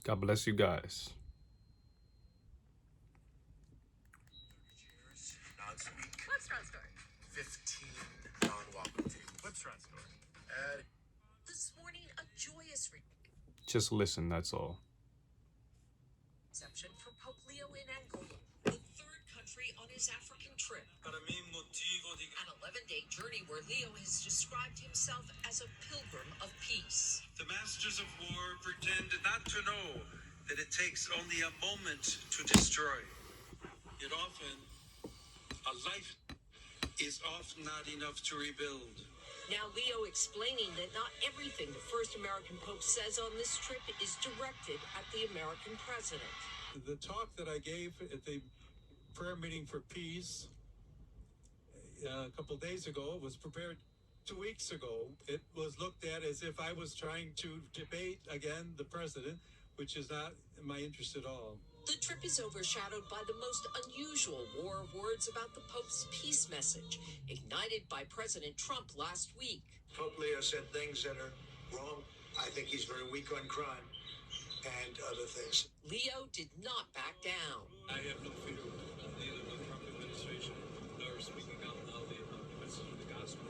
God bless you guys. Clipstrut story. 15 non-walking tables. Clipstrut story. This morning, a joyous Just listen, that's all. reception for Pope Leo in Angola, the third country on his African trip. An 11-day journey where Leo has described himself as a pilgrim of peace. The masters of war pretend not to know that it takes only a moment to destroy. Yet often, a life is often not enough to rebuild. Now Leo explaining that not everything the first American Pope says on this trip is directed at the American president. The talk that I gave at the prayer meeting for peace a couple days ago was prepared 2 weeks ago. It was looked at as if I was trying to debate again the president, which is not in my interest at all. The trip is overshadowed by the most unusual war of words about the Pope's peace message, ignited by President Trump last week. Pope Leo said things that are wrong. I think he's very weak on crime and other things. Leo did not back down. I have no fear of neither the Trump administration nor speaking out loudly about the message of the gospel.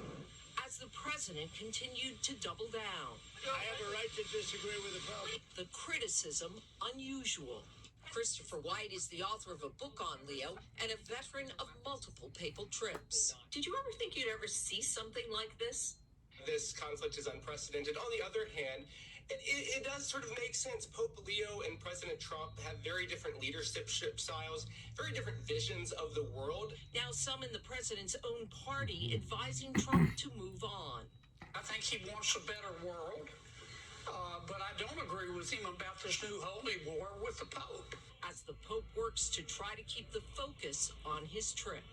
As the president continued to double down. I have a right to disagree with the Pope. The criticism unusual. Christopher White is the author of a book on Leo and a veteran of multiple papal trips. Did you ever think you'd ever see something like this? This conflict is unprecedented. On the other hand, it does sort of make sense. Pope Leo and President Trump have very different leadership styles, very different visions of the world. Now some in the president's own party advising Trump to move on. I think he wants a better world, but I don't agree with him about this new holy war with the Pope. As the Pope works to try to keep the focus on his trip.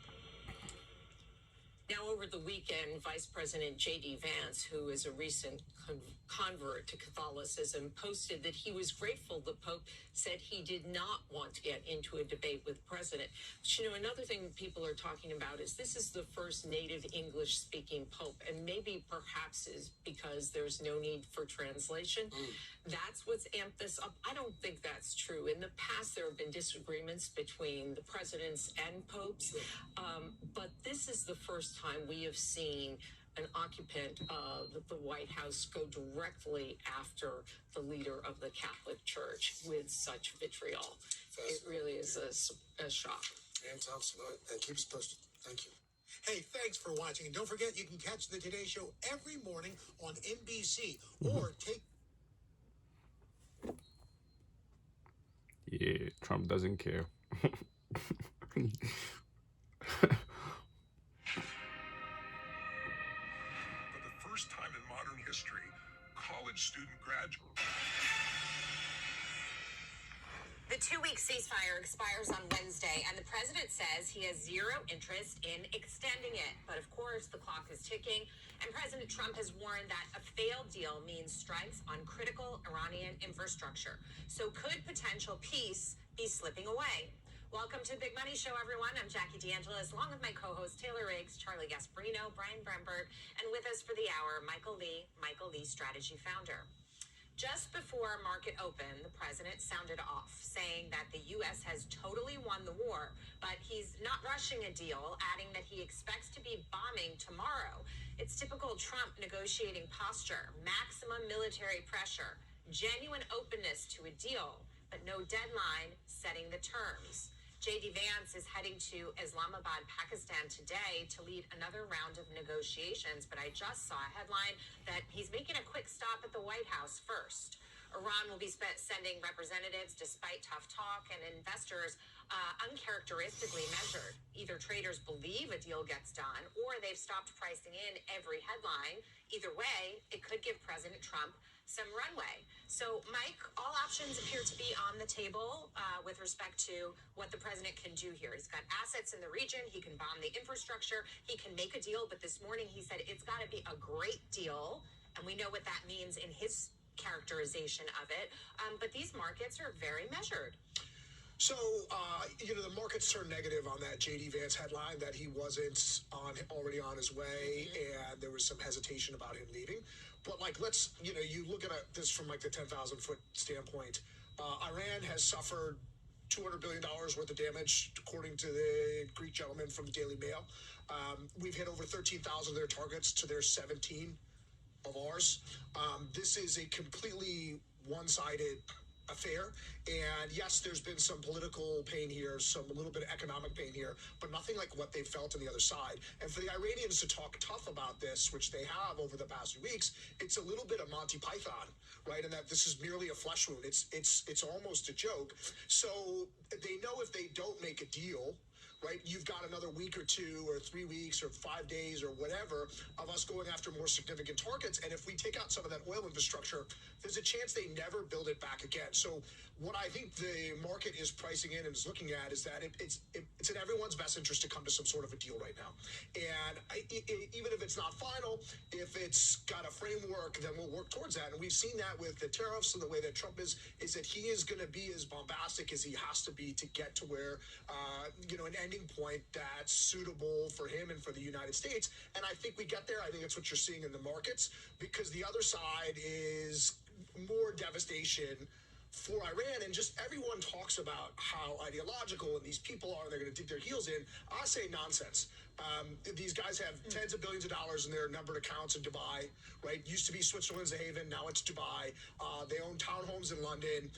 Now, over the weekend, Vice President J.D. Vance, who is a recent convert to Catholicism, posted that he was grateful the Pope said he did not want to get into a debate with President. But, you know, another thing people are talking about is this is the first native English-speaking Pope, and maybe perhaps is because there's no need for translation. That's what's amped this up. I don't think that's true. In the past, there have been disagreements between the presidents and popes, but this is the first time we have seen an occupant of the White House go directly after the leader of the Catholic Church with such vitriol. It really is a shock. And Thompson, and keep us posted. Thank you. Hey, thanks for watching. And don't forget, you can catch the Today Show every morning on NBC or take... Yeah, Trump doesn't care. For the first time in modern history, college student graduates. The 2-week ceasefire expires on Wednesday, and the president says he has zero interest in extending it. But of course, the clock is ticking, and President Trump has warned that a failed deal means strikes on critical Iranian infrastructure. So could potential peace be slipping away? Welcome to Big Money Show, everyone. I'm Jackie DeAngelis, along with my co-hosts Taylor Riggs, Charlie Gasparino, Brian Bremberg, and with us for the hour, Michael Lee, Strategy Founder. Just before market open, the president sounded off, saying that the U.S. has totally won the war, but he's not rushing a deal, adding that he expects to be bombing tomorrow. It's typical Trump negotiating posture, maximum military pressure, genuine openness to a deal, but no deadline setting the terms. J.D. Vance is heading to Islamabad, Pakistan today to lead another round of negotiations, but I just saw a headline that he's making a quick stop at the White House first. Iran will be sending representatives despite tough talk, and investors uncharacteristically measured. Either traders believe a deal gets done or they've stopped pricing in every headline. Either way, it could give President Trump some runway. So, Mike, all options appear to be on the table with respect to what the president can do here. He's got assets in the region. He can bomb the infrastructure. He can make a deal. But this morning he said it's got to be a great deal. And we know what that means in his characterization of it. But these markets are very measured. So, the markets turned negative on that J.D. Vance headline that he wasn't already on his way, and there was some hesitation about him leaving. But, let's, you look at this from, the 10,000-foot standpoint. Iran has suffered $200 billion worth of damage, according to the Greek gentleman from the Daily Mail. We've hit over 13,000 of their targets to their 17 of ours. This is a completely one-sided affair. And yes, there's been some political pain here, a little bit of economic pain here, but nothing like what they felt on the other side. And for the Iranians to talk tough about this, which they have over the past few weeks, it's a little bit of Monty Python, right? And that this is merely a flesh wound. It's almost a joke. So they know if they don't make a deal, right, you've got another week or 2 or 3 weeks or 5 days or whatever of us going after more significant targets. And if we take out some of that oil infrastructure, there's a chance they never build it back again. So what I think the market is pricing in and is looking at is that it's in everyone's best interest to come to some sort of a deal right now. And even if it's not final, if it's got a framework, then we'll work towards that. And we've seen that with the tariffs and the way that Trump is that he is going to be as bombastic as he has to be to get to where, an ending point that's suitable for him and for the United States. And I think we get there. I think that's what you're seeing in the markets, because the other side is more devastation for Iran. And just everyone talks about how ideological and these people are, and they're going to dig their heels in. I say nonsense. These guys have tens of billions of dollars in their numbered accounts in Dubai, right? Used to be Switzerland's a haven, now it's Dubai. They own townhomes in London.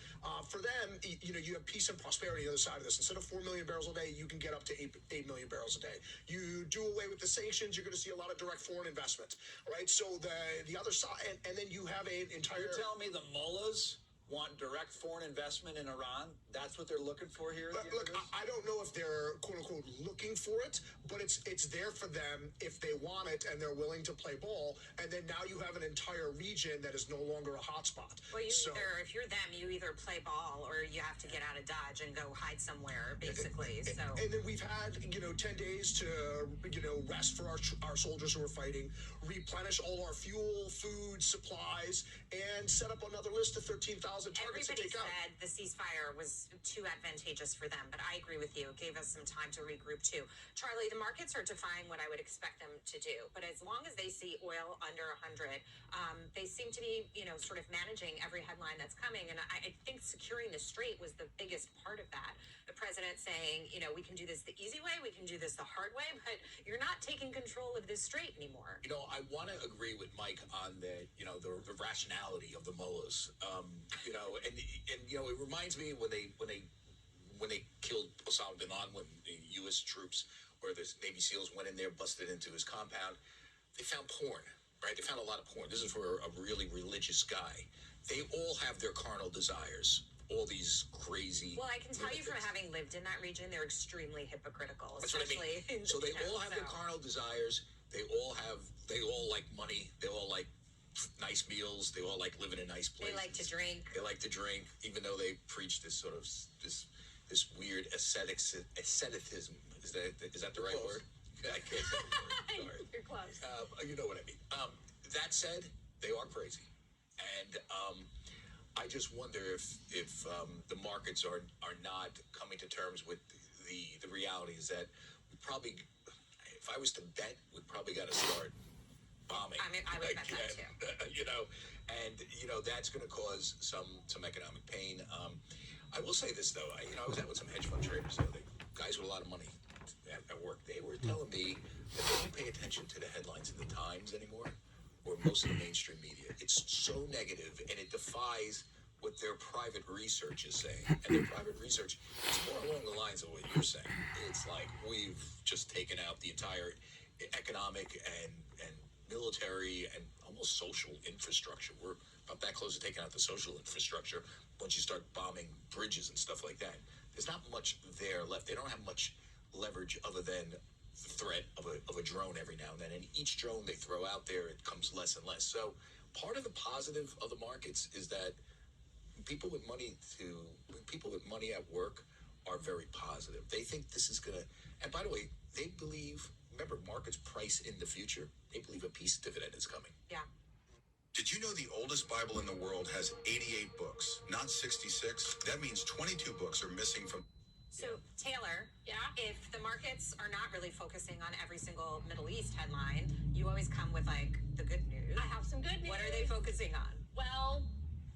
For them, you have peace and prosperity on the other side of this. Instead of 4 million barrels a day, you can get up to 8 million barrels a day. You do away with the sanctions, you're going to see a lot of direct foreign investment, right? So the other side, and then you have an entire... You're telling me the mullahs want direct foreign investment in Iran? That's what they're looking for here? Look, I don't know if they're, quote-unquote, looking for it, but it's there for them if they want it and they're willing to play ball. And then now you have an entire region that is no longer a hotspot. Well, if you're them, you either play ball or you have to get out of Dodge and go hide somewhere, basically. And then we've had, 10 days to, rest for our soldiers who are fighting, replenish all our fuel, food, supplies, and set up another list of 13,000 targets to take out. Everybody said the ceasefire was too advantageous for them, but I agree with you. It gave us some time to regroup too. Charlie, the markets are defying what I would expect them to do, but as long as they see oil under 100, they seem to be, sort of managing every headline that's coming. And I think securing the strait was the biggest part of that. The president saying, we can do this the easy way, we can do this the hard way, but you're not taking control of this strait anymore. I want to agree with Mike on the rationality of the mullahs. It reminds me when they killed Osama bin Laden, when the U.S. troops or the Navy SEALs went in there, busted into his compound, they found porn, right? They found a lot of porn. This is for a really religious guy. They all have their carnal desires. All these crazy... Well, I can tell you from having lived in that region, they're extremely hypocritical. That's what I mean. So they all have their carnal desires. They all like money. They all like nice meals. They all like living in nice places. They like to drink. They like to drink, even though they preach this sort of this weird asceticism. Is that the right word? I can't say the word. Sorry. You're close. You know what I mean. That said, they are crazy, and I just wonder if the markets are not coming to terms with the reality is that we probably, if I was to bet, we probably got to start bombing. I would bet that too. And that's going to cause some economic pain. I will say this though, I was out with some hedge fund traders, guys with a lot of money at work. They were telling me that they don't pay attention to the headlines in the Times anymore, or most of the mainstream media. It's so negative, and it defies what their private research is saying. And their private research is more along the lines of what you're saying. It's like we've just taken out the entire economic and military and almost social infrastructure. We're about that close to taking out the social infrastructure once you start bombing bridges and stuff like that. There's not much there left. They don't have much leverage other than the threat of a drone every now and then. And each drone they throw out there, it comes less and less. So part of the positive of the markets is that people with money at work are very positive. They think this is going to, and by the way, they believe, remember, markets price in the future. They believe a peace dividend is coming. Yeah. Did you know the oldest Bible in the world has 88 books, not 66? That means 22 books are missing from... So, Taylor, if the markets are not really focusing on every single Middle East headline, you always come with, the good news. I have some good news. What are they focusing on? Well,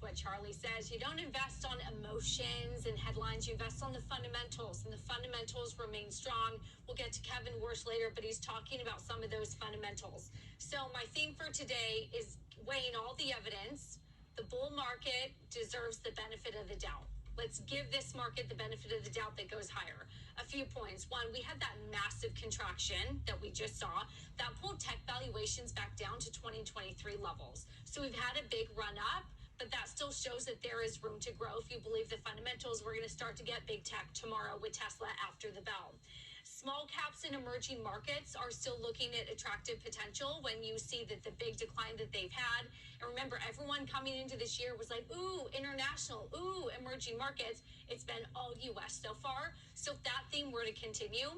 what Charlie says. You don't invest on emotions and headlines. You invest on the fundamentals, and the fundamentals remain strong. We'll get to Kevin Warsh later, but he's talking about some of those fundamentals. So my theme for today is weighing all the evidence. The bull market deserves the benefit of the doubt. Let's give this market the benefit of the doubt that goes higher. A few points. One, we had that massive contraction that we just saw that pulled tech valuations back down to 2023 levels. So we've had a big run up, but that still shows that there is room to grow. If you believe the fundamentals, we're going to start to get big tech tomorrow with Tesla after the bell. Small caps in emerging markets are still looking at attractive potential when you see that the big decline that they've had. And remember, everyone coming into this year was like, ooh, international, ooh, emerging markets. It's been all U.S. so far. So if that theme were to continue,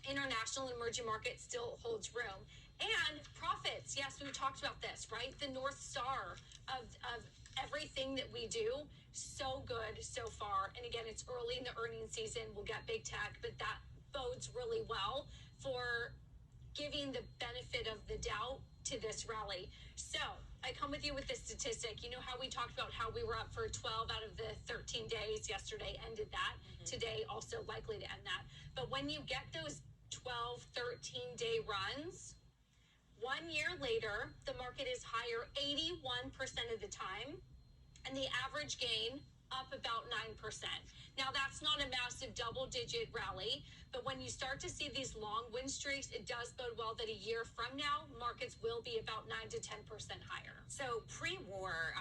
international and emerging markets still holds room. And profits. Yes, we talked about this, right? The North Star of everything that we do. So good so far. And again, it's early in the earnings season. We'll get big tech, but that bodes really well for giving the benefit of the doubt to this rally. So I come with you with this statistic. You know how we talked about how we were up for 12 out of the 13 days. Yesterday ended that. Today also likely to end that. But when you get those 12, 13-day runs, 1 year later, the market is higher 81% of the time, and the average gain up about 9%. Now, that's not a massive double-digit rally, but when you start to see these long win streaks, it does bode well that a year from now, markets will be about 9 to 10% higher. So pre-war,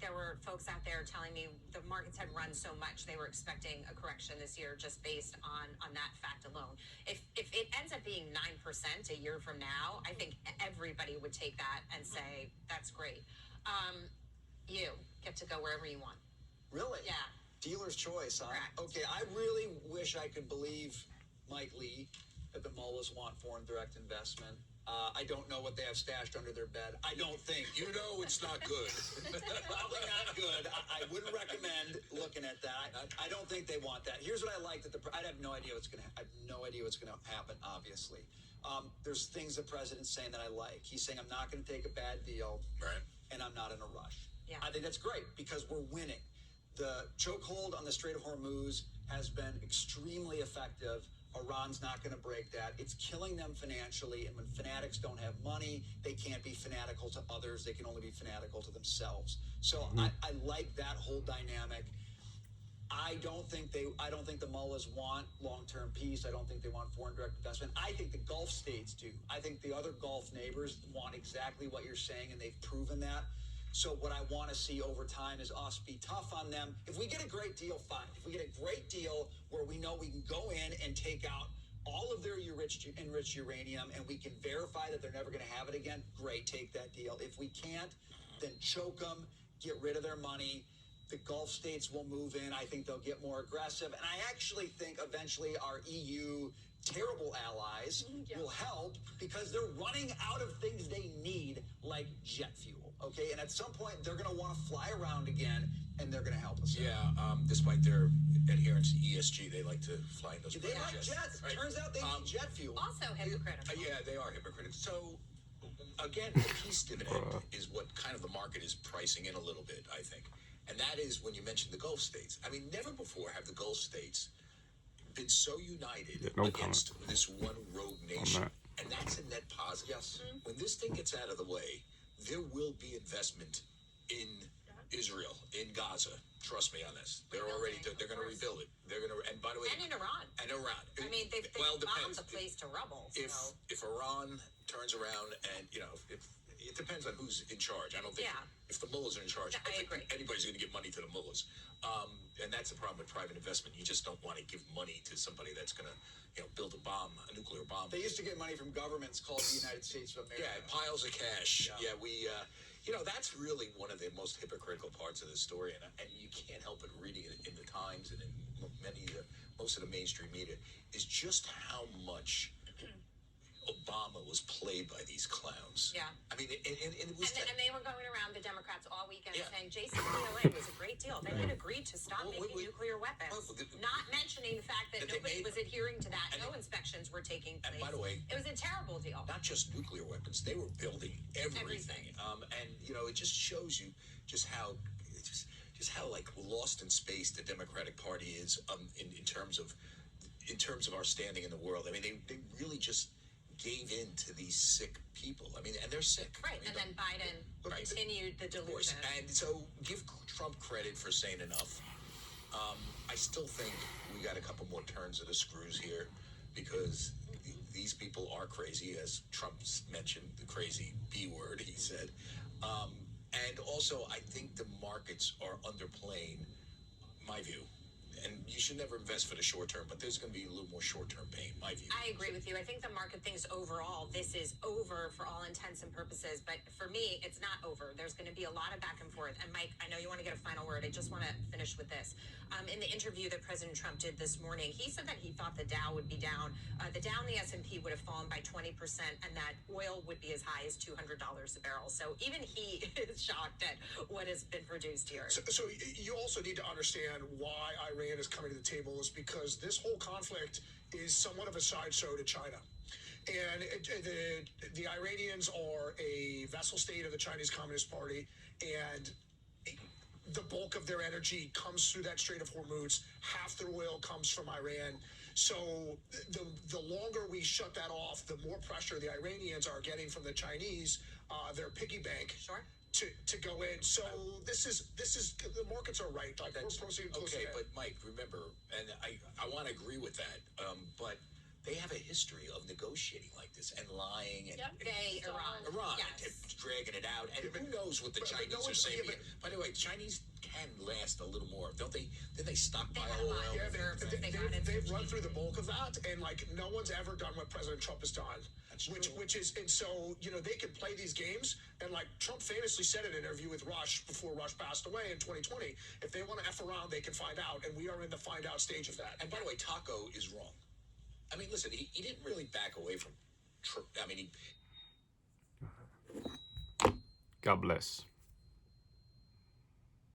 there were folks out there telling me the markets had run so much they were expecting a correction this year just based on that fact alone. If it ends up being 9% a year from now, I think everybody would take that and say, that's great. You get to go wherever you want. Really? Yeah. Dealer's choice, huh? Correct. Okay, I really wish I could believe Mike Lee that the mullahs want foreign direct investment. I don't know what they have stashed under their bed. I don't think. You know it's not good. Probably not good. I wouldn't recommend looking at that. I don't think they want that. Here's what I like that I have no idea what's gonna. I have no idea what's gonna happen. Obviously, there's things the president's saying that I like. He's saying I'm not going to take a bad deal, Right. and I'm not in a rush. Yeah. I think that's great because we're winning. The chokehold on the Strait of Hormuz has been extremely effective. Iran's not going to break that. It's killing them financially. And when fanatics don't have money, they can't be fanatical to others. They can only be fanatical to themselves. So I like that whole dynamic. I don't think the mullahs want long-term peace. I don't think they want foreign direct investment. I think the Gulf states do. I think the other Gulf neighbors want exactly what you're saying, and they've proven that. So what I want to see over time is us be tough on them. If we get a great deal, fine. If we get a great deal where we know we can go in and take out all of their enriched uranium and we can verify that they're never going to have it again, great, take that deal. If we can't, then choke them, get rid of their money. The Gulf states will move in. I think they'll get more aggressive. And I actually think eventually our EU terrible allies will help because they're running out of things they need, like jet fuel. Okay, and at some point they're going to want to fly around again, and they're going to help us. Yeah, despite their adherence to ESG, they like to fly in those They like jets. Right? Turns out they need jet fuel. Also hypocritical. Yeah, they are hypocritical. So, again, the peace dividend is what kind of the market is pricing in a little bit, I think. And that is when you mentioned the Gulf states. I mean, never before have the Gulf states been so united against this one rogue nation. And that's a net positive. Yes. When this thing gets out of the way, there will be investment in Israel, in Gaza. Trust me on this. They're going to rebuild it. They're going to, and by the way, And in Iran. And Iran. I mean, they've bombed the place to rubble. So. If Iran turns around and, if it depends on who's in charge. I don't think if the mullahs are in charge, I agree. Anybody's going to give money to the mullahs. And that's the problem with private investment. You just don't want to give money to somebody that's going to, build a nuclear bomb. They used to get money from governments called the United States of America. Yeah, piles of cash. Yeah, we, that's really one of the most hypocritical parts of the story. And you can't help but reading it in the Times and in most of the mainstream media is just how much Obama was played by these clowns. Yeah. I mean, it was... And they were going around the Democrats all weekend saying JCPOA was a great deal. They had agreed to stop making nuclear weapons. Not mentioning the fact that nobody was adhering to that. No inspections were taking place. And by the way... It was a terrible deal. Not just nuclear weapons. They were building everything. And, it just shows you just how... just how like lost in space the Democratic Party is in terms of our standing in the world. I mean, they really just gave in to these sick people. I mean, and they're sick. Right, I mean, and then Biden continued the of course. delusion. And so give Trump credit for saying enough. I still think we got a couple more turns of the screws here because these people are crazy, as Trump mentioned, the crazy B word he said. And also, I think the markets are underplaying my view. And you should never invest for the short term, but there's going to be a little more short term pain, my view. I agree with you. I think the market thinks overall this is over for all intents and purposes, but for me, it's not over. There's going to be a lot of back and forth. And Mike, I know you want to get a final word. I just want to finish with this. In the interview that President Trump did this morning, he said that he thought the Dow would be down. The Dow and the S&P would have fallen by 20%, and that oil would be as high as $200 a barrel. So even he is shocked at what has been produced here. So you also need to understand why Iran is coming to the table is because this whole conflict is somewhat of a sideshow to China. And the Iranians are a vassal state of the Chinese Communist Party, and the bulk of their energy comes through that Strait of Hormuz. Half their oil comes from Iran. So the longer we shut that off, the more pressure the Iranians are getting from the Chinese, their piggy bank. Sure. To go in. So this is the markets are right. Like we're proceeding close to okay, that. but Mike, remember, and I want to agree with that, but they have a history of negotiating like this and lying and Iran Yes. and dragging it out. And who knows what the Chinese are saying? By the way, Chinese can last a little more, don't they? Then they stockpile oil. Yeah, they've run through the bulk of that, and like no one's ever done what President Trump has done. Which is, and so they can play these games, and like Trump famously said in an interview with Rush before Rush passed away in 2020, if they want to F around, they can find out, and we are in the find out stage of that. And by the way, Taco is wrong. I mean, listen, he didn't really back away from Trump. I mean, God bless.